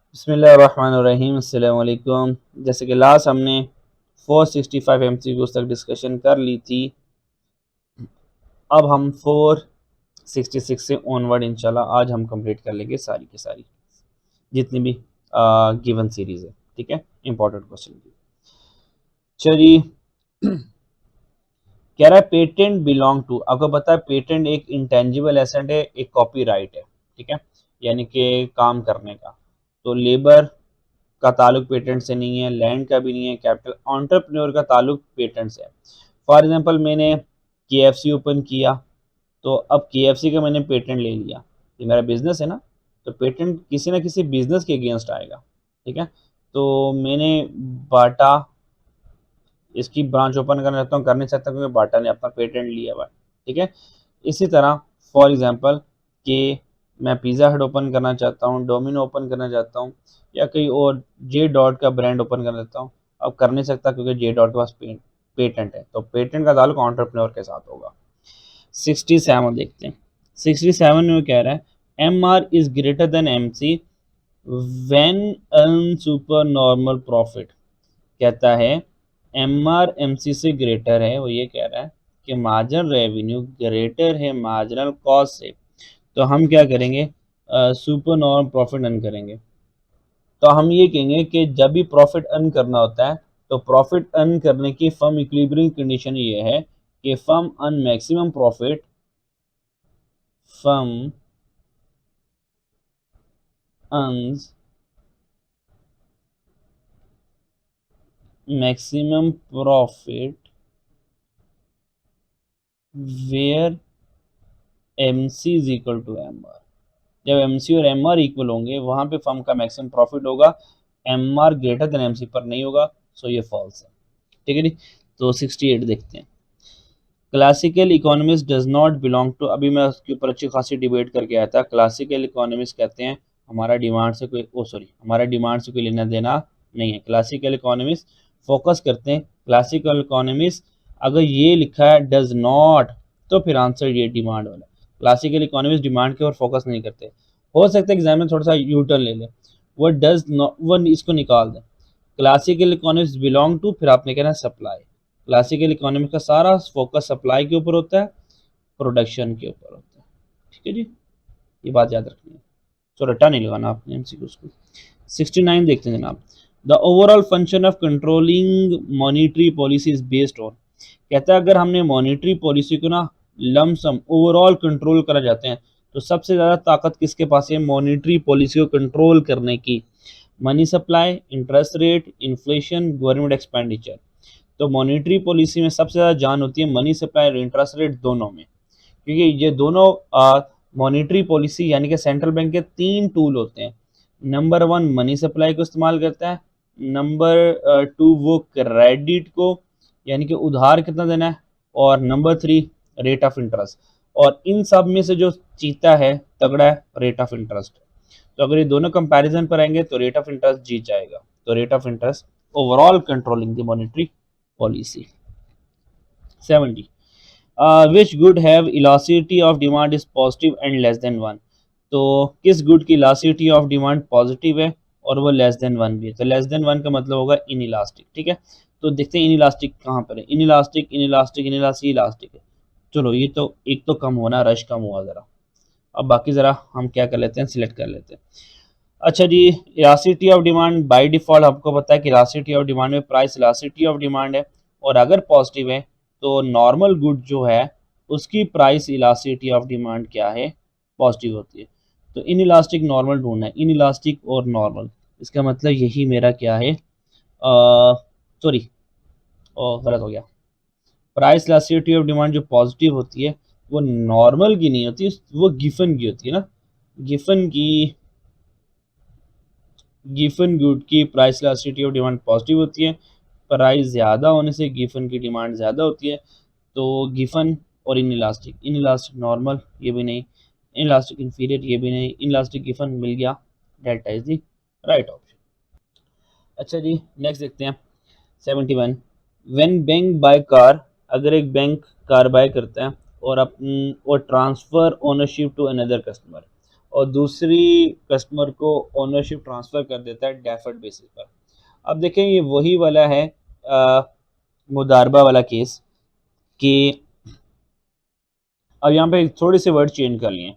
बिस्मिल्लाहिर्रहमानिर्रहीम अस्सलाम वालेकुम। जैसे कि लास्ट हमने 465 MCQs तक डिस्कशन कर ली थी। अब हम 466 से ऑनवर्ड इंशाल्लाह आज हम कंप्लीट कर लेंगे सारी की सारी जितनी भी गिवन सीरीज है। ठीक है, इंपॉर्टेंट क्वेश्चन की। चलिए, कह रहा है पेटेंट बिलोंग टू, आपको पता है पेटेंट एक इंटेंजिबल एसेट है, एक कॉपीराइट है। ठीक है, यानी कि काम करने का। तो लेबर का ताल्लुक पेटेंट से नहीं है, लैंड का भी नहीं है, कैपिटल एंटरप्रेन्योर का ताल्लुक पेटेंट से है। फॉर एग्जांपल मैंने KFC ओपन किया, तो अब KFC का मैंने पेटेंट ले लिया, ये मेरा बिजनेस है ना, तो पेटेंट किसी ना किसी बिजनेस के अगेंस्ट आएगा। ठीक है, तो मैंने बाटा इसकी ब्रांच ओपन करना चाहता हूँ, कर नहीं सकता क्योंकि बाटा ने अपना पेटेंट लिया हुआ है। ठीक है, इसी तरह फॉर एग्जांपल कि मैं पिज़्ज़ा हट ओपन करना चाहता हूँ, डोमिनो ओपन करना चाहता हूँ, या कहीं और जे डॉट का ब्रांड ओपन करना चाहता हूँ, अब कर नहीं सकता क्योंकि जे डॉट के पास पेटेंट है। तो पेटेंट का ताल्लुक एंटरप्रेन्योर के साथ होगा। 67 देखते हैं। 67 में कह रहा है MR is greater than MC when earn super normal profit. कहता है MR MC से ग्रेटर है, वो ये कह रहा है कि मार्जिनल रेवेन्यू ग्रेटर है मार्जिनल कॉस्ट से। तो हम क्या करेंगे, सुपर नॉर्मल प्रॉफिट अर्न करेंगे। तो हम ये कहेंगे कि जब भी प्रॉफिट अर्न करना होता है, तो प्रॉफिट अर्न करने की फर्म इक्विलिब्रियम कंडीशन ये है कि firm earn maximum profit, firm earns maximum profit where MC is equal to MR। जब MC और MR इक्वल होंगे वहां पे फर्म का मैक्सिमम प्रॉफिट होगा, MR ग्रेटर देन MC पर नहीं होगा। सो ये फॉल्स है। ठीक है जी। तो 68 देखते हैं। Classical economist does not belong to, अभी मैं उसके ऊपर अच्छी खासी डिबेट करके आया था। क्लासिकल इकोनॉमिस्ट कहते हैं हमारा डिमांड से कोई हमारा डिमांड से कोई लेना देना नहीं है। क्लासिकल इकोनॉमिस्ट फोकस करते हैं, क्लासिकल इकोनॉमिस्ट अगर ये लिखा है डज नॉट, तो फिर आंसर ये डिमांड वाला। क्लासिकल इकोनॉमिस्ट डिमांड के ऊपर फोकस नहीं करते। हो सकता है एग्जाम में थोड़ा सा यू टर्न ले ले, वो डज नॉट, वो इसको निकाल दें। क्लासिकल इकोनॉमिक्स बिलोंग टू, फिर आपने कहना सप्लाई। क्लासिकल इकोनॉमिक्स का सारा फोकस सप्लाई के ऊपर होता है, प्रोडक्शन के ऊपर होता है। ठीक है जी, ये बात याद रखनी है। सो रट्टा नहीं लगाना आपने MCQs को। 69 देखते हैं जनाब। The overall function of controlling monetary policy is based on. कहता है अगर हमने मॉनिटरी पॉलिसी को ना लमसम ओवरऑल कंट्रोल करा जाते हैं, तो सबसे ज़्यादा ताकत किसके पास है मॉनिटरी पॉलिसी को कंट्रोल करने की? Money supply, interest rate, inflation, government expenditure. तो मॉनेटरी पॉलिसी में सबसे ज़्यादा जान होती है मनी सप्लाई और इंटरेस्ट रेट दोनों में, क्योंकि ये दोनों मॉनेटरी पॉलिसी यानी कि सेंट्रल बैंक के तीन टूल होते हैं। नंबर वन मनी सप्लाई को इस्तेमाल करता है, नंबर टू वो क्रेडिट को यानी कि उधार कितना देना है, और number three rate of interest. और इन सब में से जो जीता है तगड़ा है रेट ऑफ इंटरेस्ट। तो अगर ये दोनों कंपैरिजन पर आएंगे तो रेट ऑफ इंटरेस्ट जीत जाएगा। तो rate of interest overall controlling the monetary policy. 70 which good have elasticity of demand is positive and less than one. तो किस गुड की इलास्टिसिटी ऑफ डिमांड पॉजिटिव है और वो लेस देन वन भी है? तो लेस देन वन का मतलब होगा इन इलास्टिक। ठीक है, तो देखते हैं इन इलास्टिक कहाँ पर है। In elastic, in elastic, in elastic, elastic है। चलो ये तो एक तो कम होना, रश कम हुआ ज़रा। अब बाकी ज़रा हम क्या कर लेते हैं, सिलेक्ट कर लेते हैं। अच्छा जी, elasticity of demand by default आपको पता है कि इलास्टिसिटी ऑफ डिमांड में प्राइस इलास्टिसिटी ऑफ डिमांड है, और अगर पॉजिटिव है तो नॉर्मल गुड जो है उसकी प्राइस इलास्टिसिटी ऑफ डिमांड क्या है, पॉजिटिव होती है। तो इन इलास्टिक नॉर्मल ढूंढना है, इन इलास्टिक और नॉर्मल। इसका मतलब यही मेरा क्या है, सॉरी गलत हो गया। प्राइस इलास्टिसिटी ऑफ डिमांड जो पॉजिटिव होती है वो नॉर्मल की नहीं होती, वो गिफन की होती है ना। गिफन की, गिफन गुड की price elasticity of demand positive होती है। प्राइस ज़्यादा होने से गिफन की डिमांड ज़्यादा होती है। तो गिफन और इन इलास्टिक नॉर्मल ये भी नहीं, इन इलास्टिक इंफीरियर ये भी नहीं, इन इलास्टिक गिफन मिल गया, delta is the right option. अच्छा जी, नेक्स्ट देखते हैं। 71 व्हेन बैंक बाय कार, अगर एक बैंक कार बाय करता है और transfer ownership to another customer, और दूसरी कस्टमर को ओनरशिप ट्रांसफ़र कर देता है डेफर्ड बेसिस पर। अब देखें ये वही वाला है मुदारबा वाला केस कि अब यहाँ पे थोड़े से वर्ड चेंज कर लिए,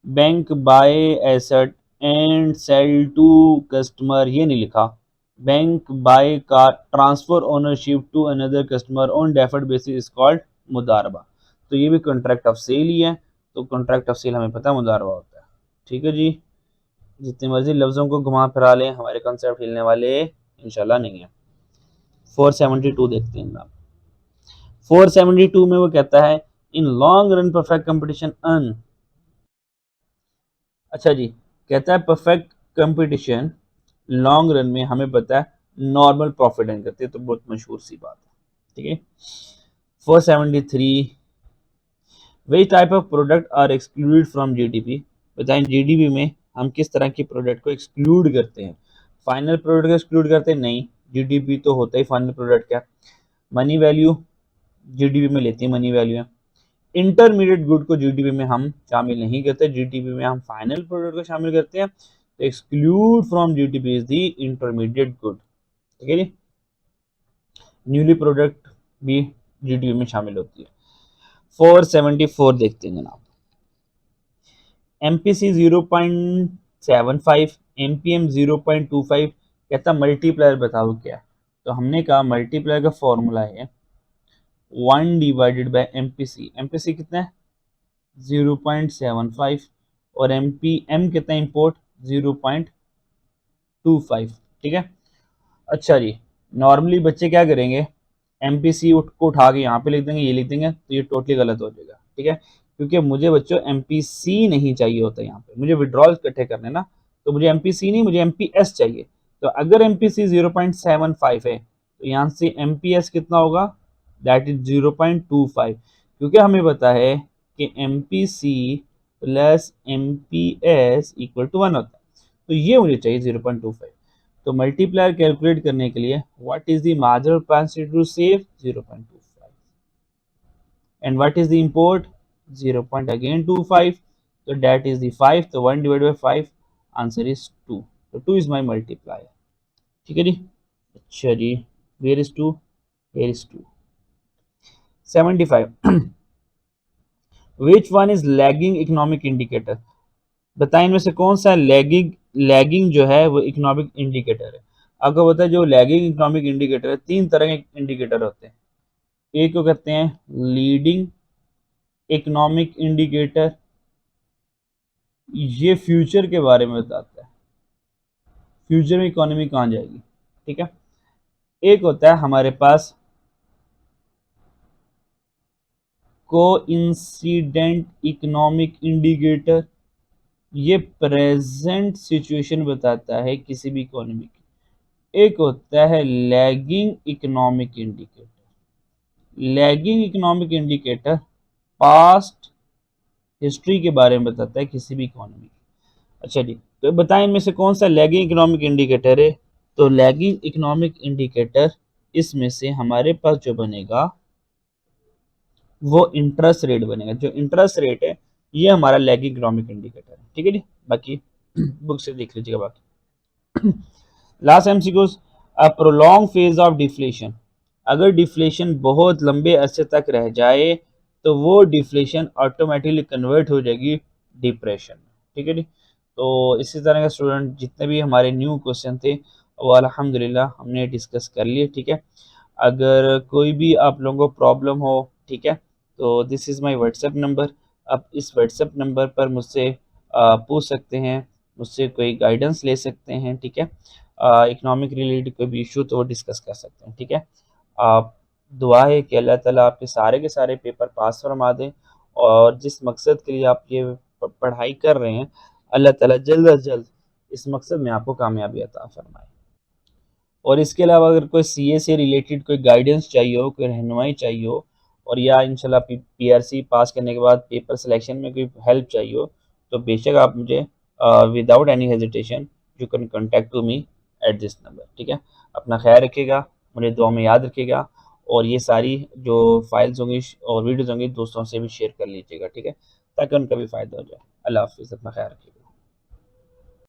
bank buy asset and sell to customer, ये नहीं लिखा, bank buy car transfer ownership to another customer on deferred basis is called मुदारबा। तो ये भी कॉन्ट्रैक्ट ऑफ सेल ही है, तो कॉन्ट्रैक्ट ऑफ सेल हमें पता है मुदारबा होता है। ठीक है जी, जितनी मर्जी लफ्ज़ों को घुमा फिरा लें, हमारे कॉन्सेप्ट हिलने वाले इंशाल्लाह नहीं है। 472 देखते हैं आप। 472 में वो कहता है in long run perfect competition अन, अच्छा जी, कहता है परफेक्ट कंपटीशन लॉन्ग रन में हमें पता है नॉर्मल प्रॉफिट अर्न करते हैं, तो बहुत मशहूर सी बात है। ठीक है। 473 which type of product are excluded from GDP, बताएं जीडीपी में हम किस तरह की प्रोडक्ट को एक्सक्लूड करते हैं। फाइनल प्रोडक्ट को एक्सक्लूड करते हैं नहीं, जीडीपी तो होता ही फाइनल प्रोडक्ट का। मनी वैल्यू जीडीपी में लेती है, मनी वैल्यू है। इंटरमीडिएट गुड को जीडीपी में हम शामिल नहीं करते, जीडीपी में हम फाइनल प्रोडक्ट को शामिल करते हैं। तो exclude from GDP is the intermediate good. ठीक है जी, न्यूली प्रोडक्ट भी जीडीपी में शामिल होती है। 474 देखते हैं जनाब। एमपीसी 0.75, एमपीएम 0.25, कहता मल्टीप्लायर बताओ क्या। तो हमने कहा मल्टीप्लायर का फॉर्मूला है 1 डिवाइडेड बाय एमपीसी। एमपीसी कितना है 0.75 और एम कितना इंपोर्ट 0.25। ठीक है। अच्छा जी, नॉर्मली बच्चे क्या करेंगे, एमपीसी को उठा के यहाँ पे लिख देंगे, ये लिख देंगे, तो ये टोटली गलत हो जाएगा। ठीक है, क्योंकि मुझे बच्चों एमपीसी नहीं चाहिए होता, यहाँ पे मुझे विड्रॉल इकट्ठे करने ना, तो मुझे एमपीसी नहीं, मुझे एमपीएस चाहिए। तो अगर एमपीसी 0.75 है तो यहाँ से एमपीएस कितना होगा, दैट इज 0.25, क्योंकि हमें पता है कि MPC plus MPS equal to 1 होता है, तो ये मुझे चाहिए 0.25। तो मल्टीप्लायर कैलकुलेट करने के लिए what is the marginal propensity to save 0.25 and what is the import 0.25, तो दैट इज द 5, तो 1 डिवाइड बाय 5 आंसर इज 2, तो 2 इज माय मल्टीप्लायर। ठीक है जी। अच्छा जी, where is 2, where is 2। 75 which one is lagging economic indicator, बताएं इनमें से कौन सा लैगिंग जो है वो इकोनॉमिक इंडिकेटर है। आपको पता है जो लैगिंग इकोनॉमिक इंडिकेटर है, तीन तरह के इंडिकेटर होते हैं। एक को कहते हैं लीडिंग इकोनॉमिक इंडिकेटर, ये फ्यूचर के बारे में बताता है, फ्यूचर में इकोनॉमी कहाँ जाएगी। ठीक है। एक होता है हमारे पास कोइंसिडेंट इकोनॉमिक इंडिकेटर, ये प्रेजेंट सिचुएशन बताता है किसी भी इकोनॉमी की। एक होता है lagging economic indicator, lagging economic indicator past history के बारे में बताता है किसी भी इकोनॉमी। अच्छा जी, तो बताएं इनमें से कौन सा लैगिंग इकोनॉमिक इंडिकेटर है। तो लैगिंग इकोनॉमिक इंडिकेटर इसमें से हमारे पास जो बनेगा वो इंटरेस्ट रेट बनेगा। जो इंटरेस्ट रेट है ये हमारा लैगिंग इकोनॉमिक इंडिकेटर है। ठीक है जी, बाकी बुक से देख लीजिएगा। बाकी last MCQs, a prolong phase of deflation, अगर डिफ्लेशन बहुत लंबे अरसे तक रह जाए तो वो डिफ्लेशन ऑटोमेटिकली कन्वर्ट हो जाएगी डिप्रेशन में। ठीक है जी। तो इसी तरह का स्टूडेंट जितने भी हमारे न्यू क्वेश्चन थे वो अल्हम्दुलिल्लाह हमने डिस्कस कर लिए। ठीक है, अगर कोई भी आप लोगों को प्रॉब्लम हो, ठीक है, तो this is my WhatsApp number, आप इस व्हाट्सएप नंबर पर मुझसे पूछ सकते हैं, मुझसे कोई गाइडेंस ले सकते हैं। ठीक है, इकोनॉमिक रिलेटेड कोई भी इशू तो वो डिस्कस कर सकते हैं। ठीक है, आप दुआ है कि अल्लाह ताला आपके सारे के सारे पेपर पास फरमा दें, और जिस मकसद के लिए आप ये पढ़ाई कर रहे हैं अल्लाह ताला जल्द अज जल्द इस मकसद में आपको कामयाबी अता फरमाए। और इसके अलावा अगर कोई सीए से रिलेटेड कोई गाइडेंस चाहिए हो, कोई रहनुमाई चाहिए हो, और या इंशाल्लाह पीआरसी पास करने के बाद पेपर सिलेक्शन में कोई हेल्प चाहिए हो, तो बेशक आप मुझे without any hesitation you can contact to me at this number. ठीक है, अपना ख्याल रखिएगा, मुझे दुआ में याद रखिएगा, और ये सारी जो फाइल्स होंगी और वीडियोज़ होंगी दोस्तों से भी शेयर कर लीजिएगा। ठीक है, ताकि उनका भी फ़ायदा हो जाए। अल्लाह हाफिज़, अपना ख्याल रखिएगा।